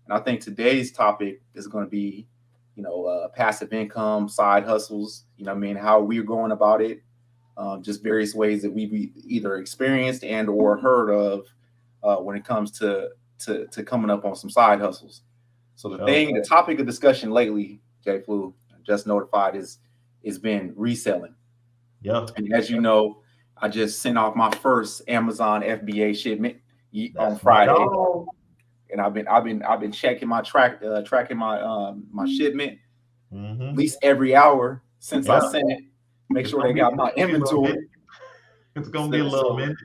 And I think today's topic is going to be, passive income, side hustles. You know what I mean? How we're going about it, just various ways that we've either experienced and or heard of when it comes to coming up on some side hustles. So the topic of discussion lately, J Flu, just notified is been reselling. Yeah. And as you know, I just sent off my first Amazon FBA shipment on That's my Friday, dog. and I've been checking my tracking my shipment at Hmm. least every hour since I Yeah. sent it. Make It's sure gonna they be got my a little inventory. minute. It's gonna be a So, little so minute.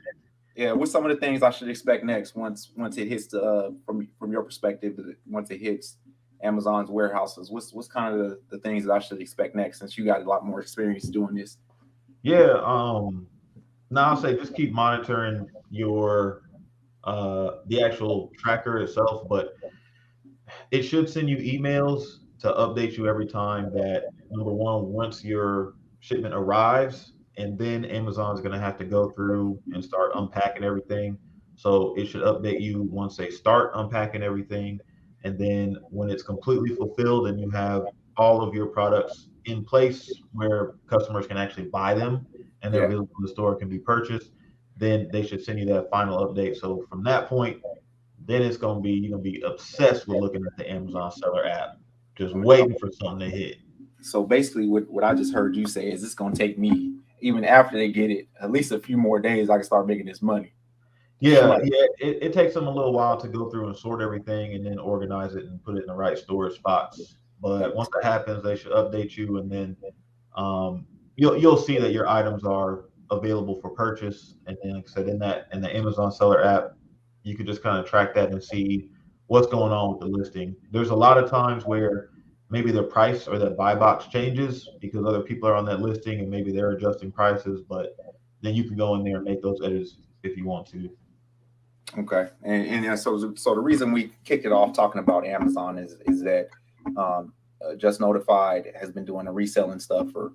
yeah, what's some of the things I should expect next once it hits the from your perspective, once it hits Amazon's warehouses? What's kind of the things that I should expect next since you got a lot more experience doing this? Yeah. Now I'll say just keep monitoring your the actual tracker itself, but it should send you emails to update you every time that number one, once your shipment arrives, and then Amazon's going to have to go through and start unpacking everything. So it should update you once they start unpacking everything. And then when it's completely fulfilled and you have all of your products in place where customers can actually buy them and they're Yeah. available in the store can be purchased, then they should send you that final update. So from that point, then it's gonna be you're gonna be obsessed with looking at the Amazon seller app, just waiting for something to hit. So basically, what I just heard you say is it's gonna take me even after they get it at least a few more days. I can start making this money. Yeah, Right. yeah, it takes them a little while to go through and sort everything and then organize it and put it in the right storage spots. But once that happens, they should update you, and then um, you'll see that your items are available for purchase. And then, like I said, in the Amazon seller app, you can just kind of track that and see what's going on with the listing. There's a lot of times where maybe the price or that buy box changes because other people are on that listing and maybe they're adjusting prices, but then you can go in there and make those edits if you want to. Okay, and so the reason we kicked it off talking about Amazon is that Just Notified has been doing the reselling stuff for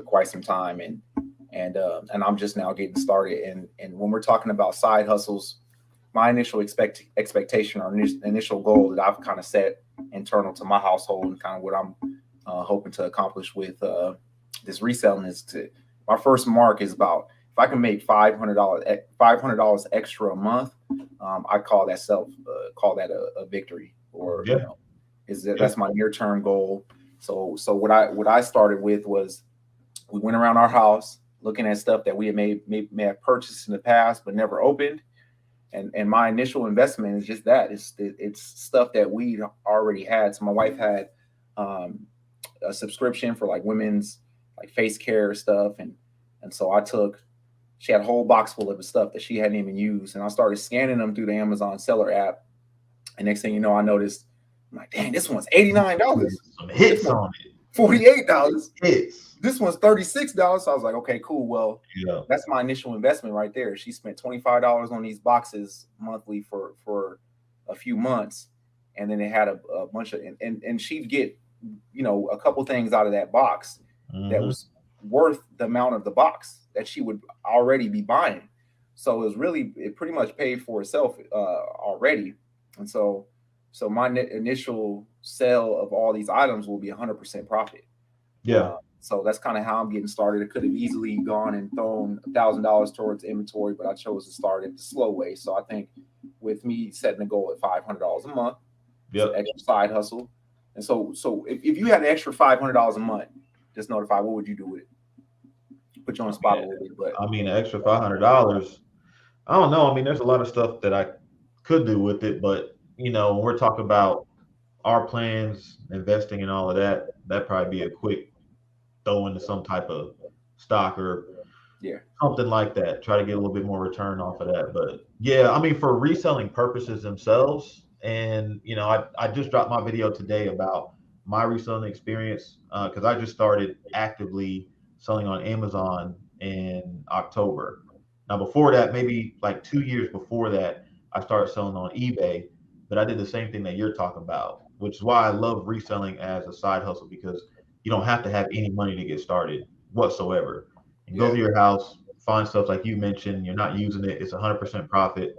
quite some time, and I'm just now getting started. And when we're talking about side hustles, my initial expectation or initial goal that I've kind of set internal to my household and kind of what I'm hoping to accomplish with this reselling is to my first mark is about if I can make $500 extra a month, I call that a victory, or Yeah, is that yeah, that's my near term goal. So what I started with was we went around our house looking at stuff that we had may have purchased in the past but never opened, and my initial investment is just that it's stuff that we already had. So my wife had um, a subscription for like women's like face care stuff, and so I took she had a whole box full of the stuff that she hadn't even used, and I started scanning them through the Amazon seller app. And next thing you know, I noticed I'm like, dang, this one's $89. some This hits one's on it. $48. Hits. This one's $36. So I was like, okay, cool. Well, Yeah, that's my initial investment right there. She spent $25 on these boxes monthly for a few months, and then it had a bunch of and she'd get a couple things out of that box that hmm, was worth the amount of the box that she would already be buying. So it pretty much paid for itself already, and so my initial sale of all these items will be 100% profit. yeah, So that's kind of how I'm getting started. It could have easily gone and thrown $1,000 towards inventory, but I chose to start it the slow way. So I think with me setting a goal at $500 a month, it's an yep. extra side hustle. And so if you had an extra $500 a month, just notify, what would you do with it? Put you on I the mean, spot a little bit, but an extra $500. I don't know. I mean, there's a lot of stuff that I could do with it, but when we're talking about our plans, investing, and all of that, that'd probably be a quick throw into some type of stock or yeah, something like that. Try to get a little bit more return off of that. But yeah, I mean, for reselling purposes themselves, and I just dropped my video today about my reselling experience because I just started actively selling on Amazon in October. Now, before that, maybe like 2 years before that, I started selling on eBay, but I did the same thing that you're talking about, which is why I love reselling as a side hustle because you don't have to have any money to get started whatsoever. And go yeah, to your house, find stuff like you mentioned, you're not using it, it's 100% profit.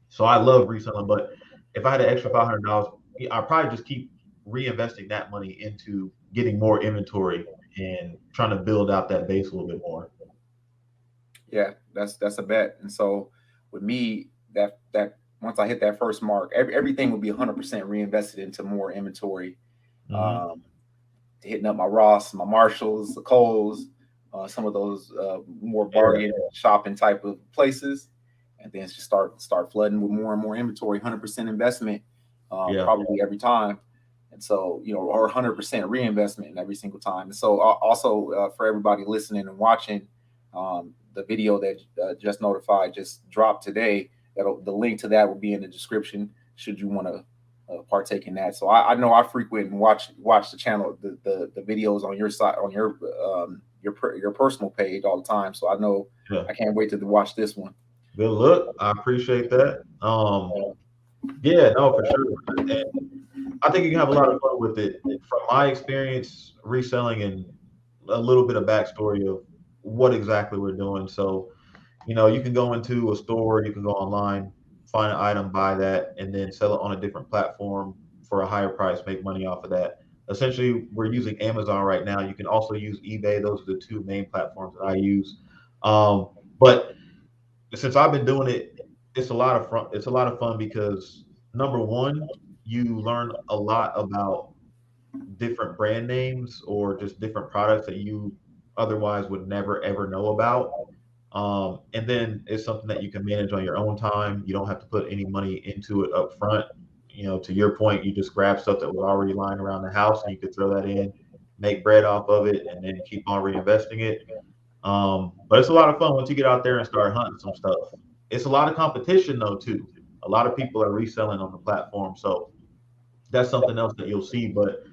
So I love reselling, but if I had an extra $500 I probably just keep reinvesting that money into getting more inventory and trying to build out that base a little bit more. Yeah, that's a bet. And so with me, that once I hit that first mark, everything would be 100% reinvested into more inventory. Mm-hmm. Um, Hitting up my Ross, my Marshalls, the Kohl's, some of those more Yeah. bargain shopping type of places, and then just start flooding with more and more inventory. 100% investment, Yeah. probably every time, and so or 100% reinvestment in every single time. And so also for everybody listening and watching, the video that Just Notified just dropped today. The link to that will be in the description. Should you want to partake in that. So I know I frequent and watch the channel, the videos on your side, on your personal page all the time. So I know Yeah. I can't wait to watch this one. Good look. I appreciate that. Yeah, no, for sure. And I think you can have a lot of fun with it. From my experience reselling and a little bit of backstory of what exactly we're doing. So, you can go into a store, you can go online, find an item, buy that, and then sell it on a different platform for a higher price, make money off of that. Essentially, we're using Amazon right now. You can also use eBay. Those are the two main platforms that I use. But since I've been doing it, it's a lot of fun. It's a lot of fun because number one, you learn a lot about different brand names or just different products that you otherwise would never ever know about. And then it's something that you can manage on your own time. You don't have to put any money into it up front. To your point, you just grab stuff that was already lying around the house and you could throw that in, make bread off of it, and then keep on reinvesting it. But it's a lot of fun once you get out there and start hunting some stuff. It's a lot of competition though too. A lot of people are reselling on the platform, so that's something else that you'll see. But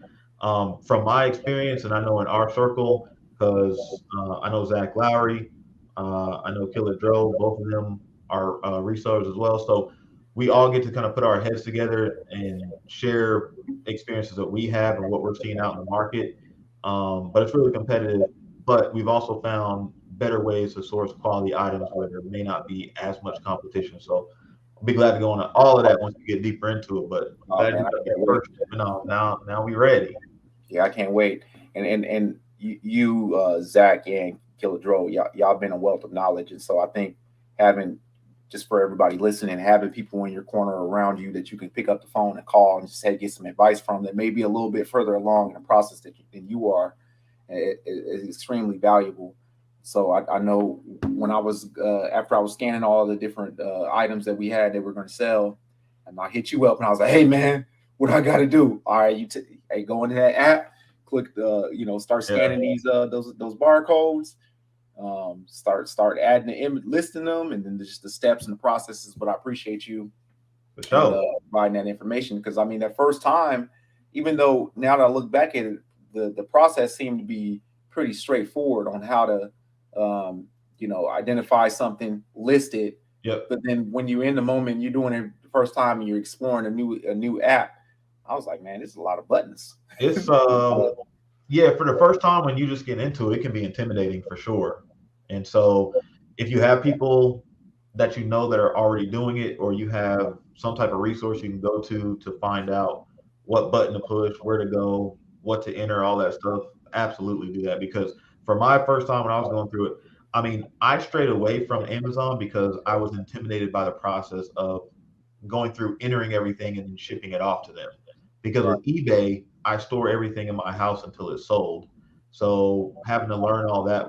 from my experience, and I know in our circle, because I know Zach Lowry, I know Killer Dro, both of them are resellers as well. So we all get to kind of put our heads together and share experiences that we have and what we're seeing out in the market. But it's really competitive. But we've also found better ways to source quality items where there may not be as much competition. So I'll be glad to go into all of that once we get deeper into it. But I'm Oh glad you man, I got there can't wait. first. Now we ready. Yeah, I can't wait. And you Zach and Killer Dro, y'all been a wealth of knowledge, and so I think having, just for everybody listening, having people in your corner around you that you can pick up the phone and call and just get some advice from, that may be a little bit further along in the process than you are, is extremely valuable. So I know when I was after I was scanning all the different items that we had that we're going to sell, and I hit you up and I was like, "Hey man, what I got to do?" All right, hey, go into that app, click the start Yeah, scanning these those barcodes, start adding the image, listing them, and then just the steps and the processes. But I appreciate you for and sure. providing that information, because I mean that first time, even though now that I look back at it, the process seemed to be pretty straightforward on how to identify something, list it. Yep. But then when you're in the moment, you're doing it the first time and you're exploring a new app, I was like, man, this is a lot of buttons. It's yeah, for the first time when you just get into it, it can be intimidating for sure. And so if you have people that you know that are already doing it, or you have some type of resource you can go to find out what button to push, where to go, what to enter, all that stuff, absolutely do that. Because for my first time when I was going through it, I mean, I strayed away from Amazon because I was intimidated by the process of going through entering everything and then shipping it off to them. Because Right. with eBay, I store everything in my house until it's sold. So having to learn all that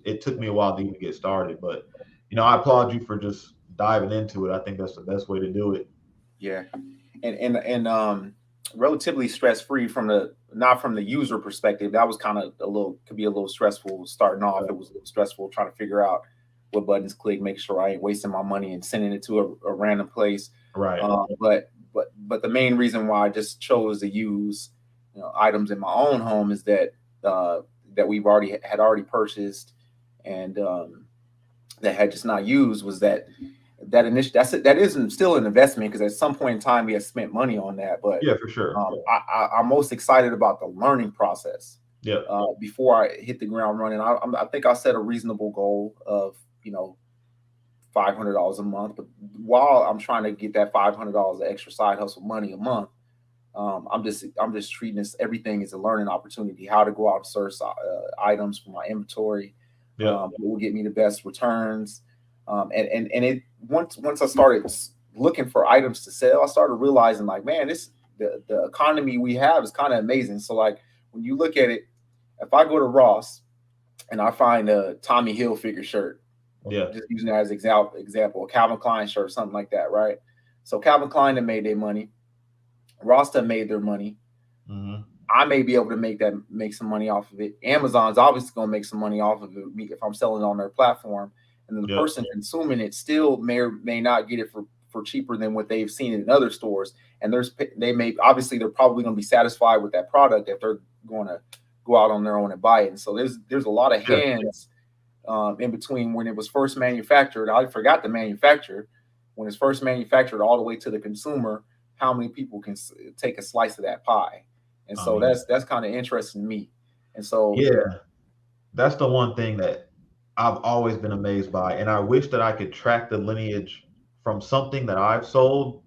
it took me a while to even get started. But I applaud you for just diving into it. I think that's the best way to do it. Yeah. And relatively stress free, from the not from the user perspective. That was kind of could be a little stressful starting off. It was a little stressful trying to figure out what buttons click, make sure I ain't wasting my money and sending it to a random place. Right. But the main reason why I just chose to use items in my own home is that that we've already purchased, and that had just not used, was that isn't still an investment, because at some point in time we have spent money on that. But Yeah, for sure. I'm most excited about the learning process. Yeah. Before I hit the ground running, I think I set a reasonable goal of $500 a month. But while I'm trying to get that $500 of extra side hustle money a month, I'm just treating this everything as a learning opportunity. How to go out and source items for my inventory, Yeah. what will get me the best returns, and it once I started looking for items to sell, I started realizing like, man, the economy we have is kind of amazing. So like when you look at it, if I go to Ross and I find a Tommy Hilfiger shirt, Yeah. just using that as example, a Calvin Klein shirt, something like that, right? So Calvin Klein had made their money, Ross made their money. Mm-hmm. I may be able to make some money off of it. Amazon's obviously going to make some money off of it if I'm selling it on their platform. And then the Yep. person consuming it still may or may not get it for cheaper than what they've seen in other stores. And they're probably going to be satisfied with that product if they're going to go out on their own and buy it. And so there's a lot of hands in between when it was first manufactured. I forgot the manufacturer. When it's first manufactured all the way to the consumer, how many people can take a slice of that pie? And so that's kind of interesting to me. And so yeah, that's the one thing that I've always been amazed by, and I wish that I could track the lineage from something that I've sold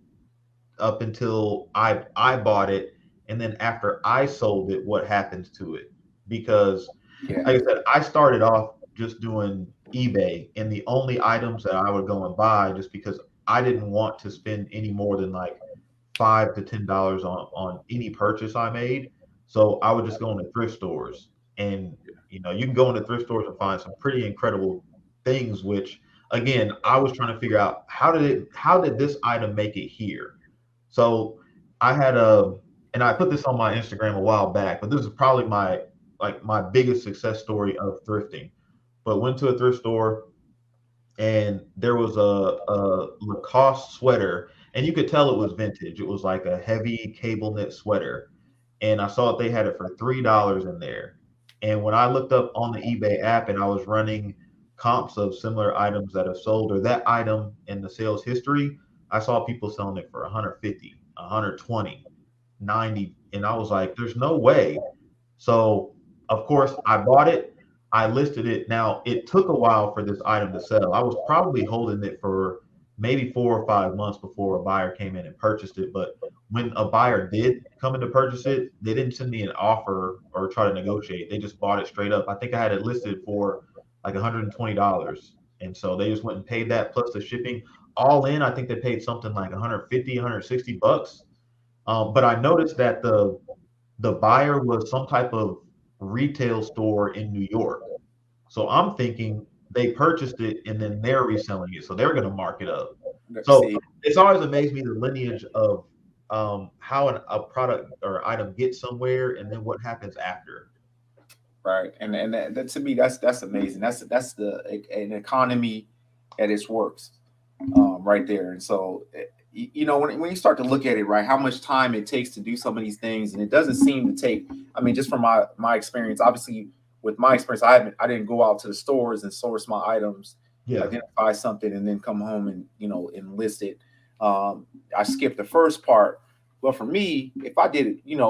up until I bought it, and then after I sold it, what happens to it? Because, yeah, like I said, I started off just doing eBay, and the only items that I would go and buy, just because I didn't want to spend any more than like $5 to $10 on any purchase I made. So I would just go into thrift stores, and you can go into thrift stores and find some pretty incredible things. Which again, I was trying to figure out how did this item make it here? So I had and I put this on my Instagram a while back, but this is probably my biggest success story of thrifting. But went to a thrift store, and there was a Lacoste sweater, and you could tell it was vintage. It was like a heavy cable knit sweater, and I saw they had it for $3 in there. And when I looked up on the eBay app and I was running comps of similar items that have sold or that item in the sales history, I saw people selling it for 150, 120, 90, and I was like, "There's no way." So, of course, I bought it. I listed it. Now, it took a while for this item to sell. I was probably holding it for maybe 4 or 5 months before a buyer came in and purchased it. But when a buyer did come in to purchase it, they didn't send me an offer or try to negotiate. They just bought it straight up. I think I had it listed for like $120. And so they just went and paid that plus the shipping. All in, I think they paid something like 150, 160 bucks. But I noticed that the buyer was some type of retail store in New York. So I'm thinking they purchased it and then they're reselling it. So they're going to mark it up. So see, it's always amazed me the lineage of how a product or item gets somewhere and then what happens after. right, and that to me that's amazing. That's an economy at its works, right there. And so when you start to look at it, right, how much time it takes to do some of these things, and it doesn't seem to take. I mean, just from my experience, obviously with my experience, I didn't go out to the stores and source my items, Yeah. identify something, and then come home and enlist it. I skipped the first part. But for me, if I did it, an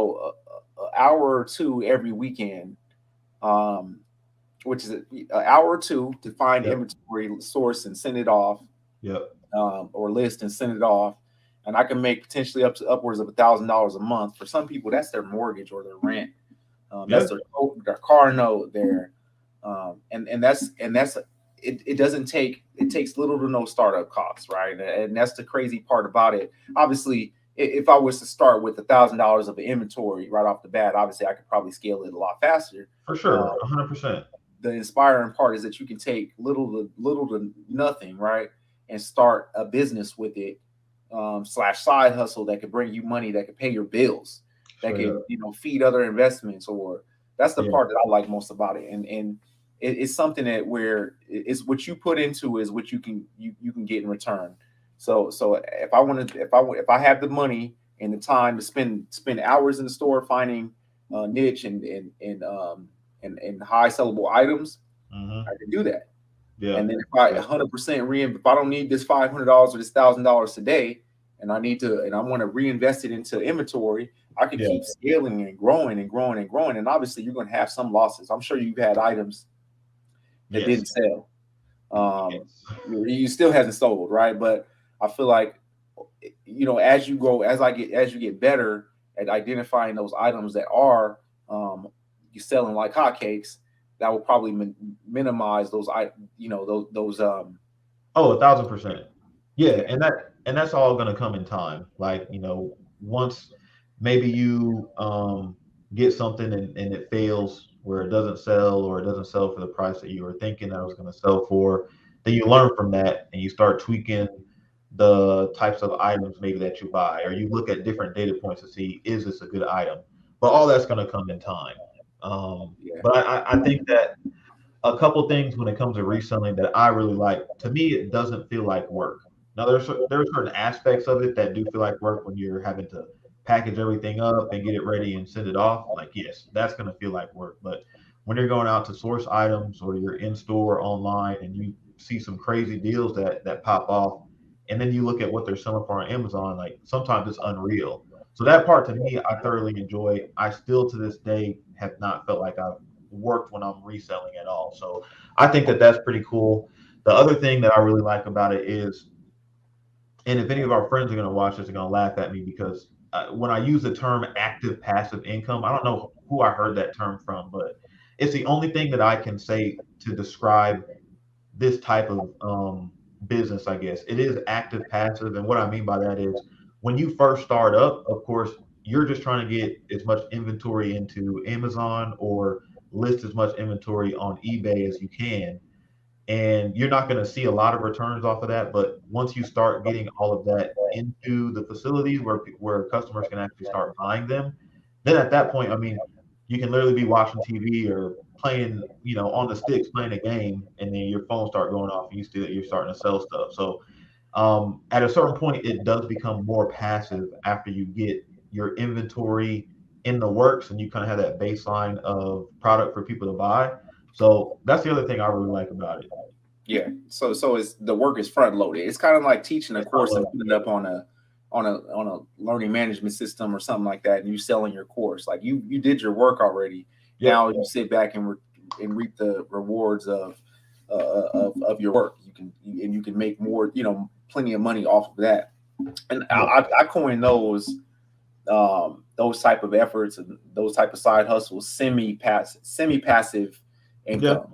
hour or two every weekend, um, which is an hour or two to find Yep. inventory, source, and send it off, Yep. or list and send it off, and I can make potentially up to upwards of $1,000 a month. For some people, that's their mortgage or their rent. Yeah. That's their car note there, and that's it doesn't take, it takes little to no startup costs, right? And that's the crazy part about it. Obviously, if I was to start with $1,000 of inventory right off the bat, obviously I could probably scale it a lot faster. For sure. 100%. The inspiring part is that you can take little to nothing, right, and start a business with it, slash side hustle that could bring you money, that could pay your bills, that Straight could up. feed other investments. Or that's the Yeah. part that I like most about it. And it's something that where it's what you put into is what you can get in return. So if I have the money and the time to spend hours in the store finding niche and high sellable items, Hmm. I can do that. Yeah. And then if I 100% if I don't need this $500 or this $1,000 today, and I want to reinvest it into inventory, I could Yeah. keep scaling and growing and growing and growing. And obviously, you're going to have some losses. I'm sure you've had items that Yes. didn't sell. Yes. You still hasn't sold, right? But I feel like as you go, as you get better, at identifying those items that are you selling like hotcakes, that will probably minimize those those Oh, 1,000%. Yeah, yeah. and that's all going to come in time. Like, once maybe you get something and it fails where it doesn't sell, or it doesn't sell for the price that you were thinking that it was going to sell for, then you learn from that and you start tweaking the types of items maybe that you buy, or you look at different data points to see, is this a good item? But all that's going to come in time. Yeah. But I think that a couple things when it comes to reselling that I really like. To me, it doesn't feel like work. Now, there's certain aspects of it that do feel like work when you're having to package everything up and get it ready and send it off. Like, yes, that's going to feel like work. But when you're going out to source items, or you're in store online and you see some crazy deals that pop off, and then you look at what they're selling for on Amazon, like sometimes it's unreal. So that part to me, I thoroughly enjoy. I still to this day have not felt like I've worked when I'm reselling at all. So I think that that's pretty cool. The other thing that I really like about it is, and if any of our friends are going to watch this, they're going to laugh at me because when I use the term active passive income, I don't know who I heard that term from, but it's the only thing that I can say to describe this type of business, I guess. It is active passive. And what I mean by that is, when you first start up, of course, you're just trying to get as much inventory into Amazon, or list as much inventory on eBay as you can. And you're not going to see a lot of returns off of that. But once you start getting all of that into the facilities where customers can actually start buying them, then at that point, I mean, you can literally be watching TV or playing, on the sticks, playing a game, and then your phone start going off, and you're starting to sell stuff. So at a certain point, it does become more passive after you get your inventory in the works and you kind of have that baseline of product for people to buy. So that's the other thing I really like about it. Yeah. So it's the work is front loaded. It's kind of like teaching a It's not course and like, putting it up on a learning management system or something like that, and you selling your course. Like you did your work already. yep, Now you sit back and reap the rewards of your work. You can make more, plenty of money off of that. And yeah, I coined those type of efforts and those type of side hustles semi passive yeah, income.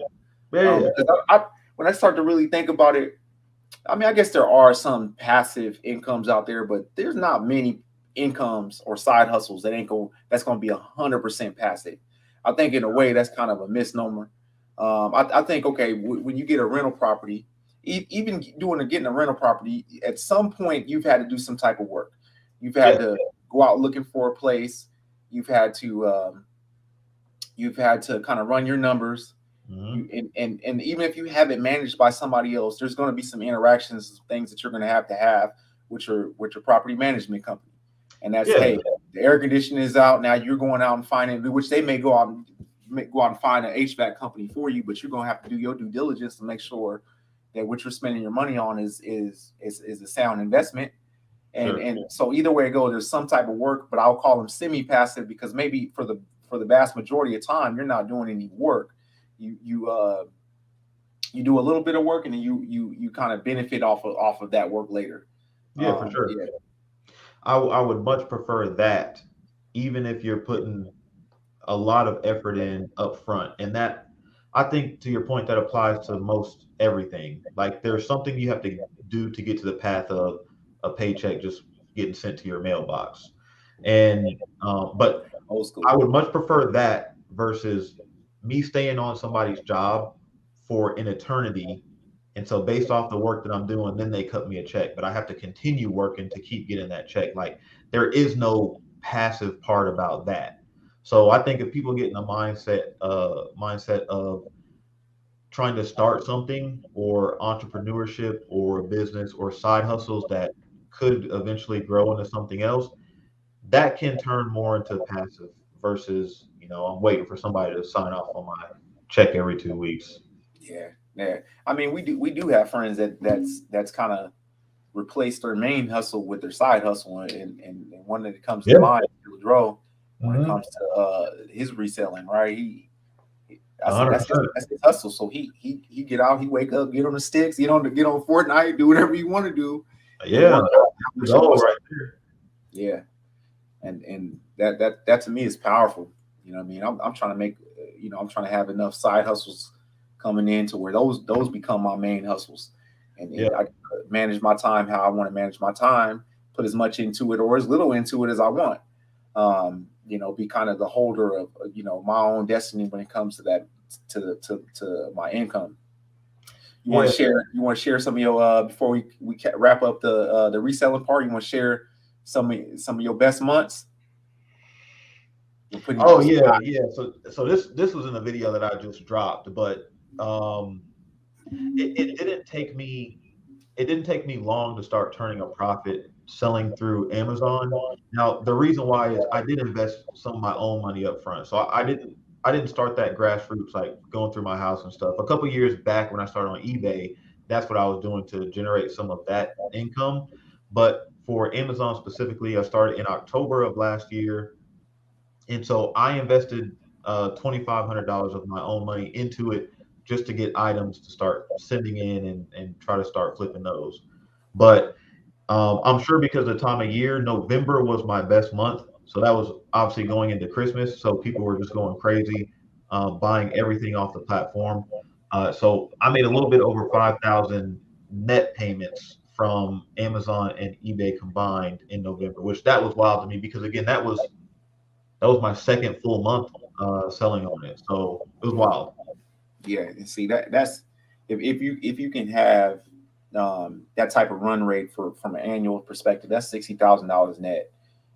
yeah, yeah. Because when I start to really think about it, I mean, I guess there are some passive incomes out there, but there's not many incomes or side hustles that's going to be 100% passive. I think in a way that's kind of a misnomer. I think, okay, when you get a rental property, even getting a rental property, at some point you've had to do some type of work. You've had Yeah. to go out looking for a place. You've had to kind of run your numbers. Mhm. And even if you have it managed by somebody else, there's going to be some interactions, things that you're going to have with your property management company. And that's, Yeah. hey, the air conditioning is out now. You're going out and finding, which they may go out and find an HVAC company for you, but you're going to have to do your due diligence to make sure that what you're spending your money on is a sound investment. Sure. And so either way it goes, there's some type of work, but I'll call them semi-passive because maybe for the vast majority of time you're not doing any work. You do a little bit of work and then you kind of benefit off of that work later. Yeah, for sure. Yeah, I would much prefer that, even if you're putting a lot of effort in up front. And that, I think, to your point, that applies to most everything. Like, there's something you have to do to get to the path of a paycheck just getting sent to your mailbox. And but old I school. would much prefer that versus me staying on somebody's job for an eternity. And so based off the work that I'm doing, then they cut me a check, but I have to continue working to keep getting that check. Like, there is no passive part about that. So I think if people get in a mindset of trying to start something, or entrepreneurship, or a business, or side hustles that could eventually grow into something else, that can turn more into passive versus, I'm waiting for somebody to sign off on my check every 2 weeks. Yeah, yeah. I mean, we do have friends that's kind of replaced their main hustle with their side hustle, and one that comes to Yeah. mind, Dro, when it Hmm. comes to his reselling, right? That's it. That's his, 100%. that's his hustle. So he get out, he wake up, get on the sticks, get on Fortnite, do whatever you want to do, and Yeah. work out how The much he goal wants. right there. Yeah, and that to me is powerful. You know what I mean? I'm trying to make, I'm trying to have enough side hustles coming in to where those become my main hustles, and I manage my time how I want to manage my time, put as much into it or as little into it as I want. Be kind of the holder of my own destiny when it comes to that, to my income. You want to share? You want to share some of your before we wrap up the reselling part? You want to share some of your best months? Oh yeah. So this was in the video that I just dropped, but it didn't take me long to start turning a profit selling through Amazon. Now the reason why is I did invest some of my own money up front, so I didn't start that grassroots like going through my house and stuff. A couple years back when I started on eBay, that's what I was doing to generate some of that income. But for Amazon specifically, I started in October of last year. And so I invested $2,500 of my own money into it just to get items to start sending in and try to start flipping those. But I'm sure because of the time of year, November was my best month. So that was obviously going into Christmas. So people were just going crazy, buying everything off the platform. So I made a little bit over 5,000 net payments from Amazon and eBay combined in November, which that was wild to me because again, that was my second full month selling on it, so it was wild. Yeah, and see that's if you can have that type of run rate from an annual perspective, that's $60,000 net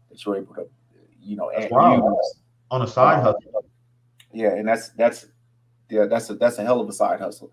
that you're able to That's wild. use On a side hustle. Yeah, and that's a hell of a side hustle.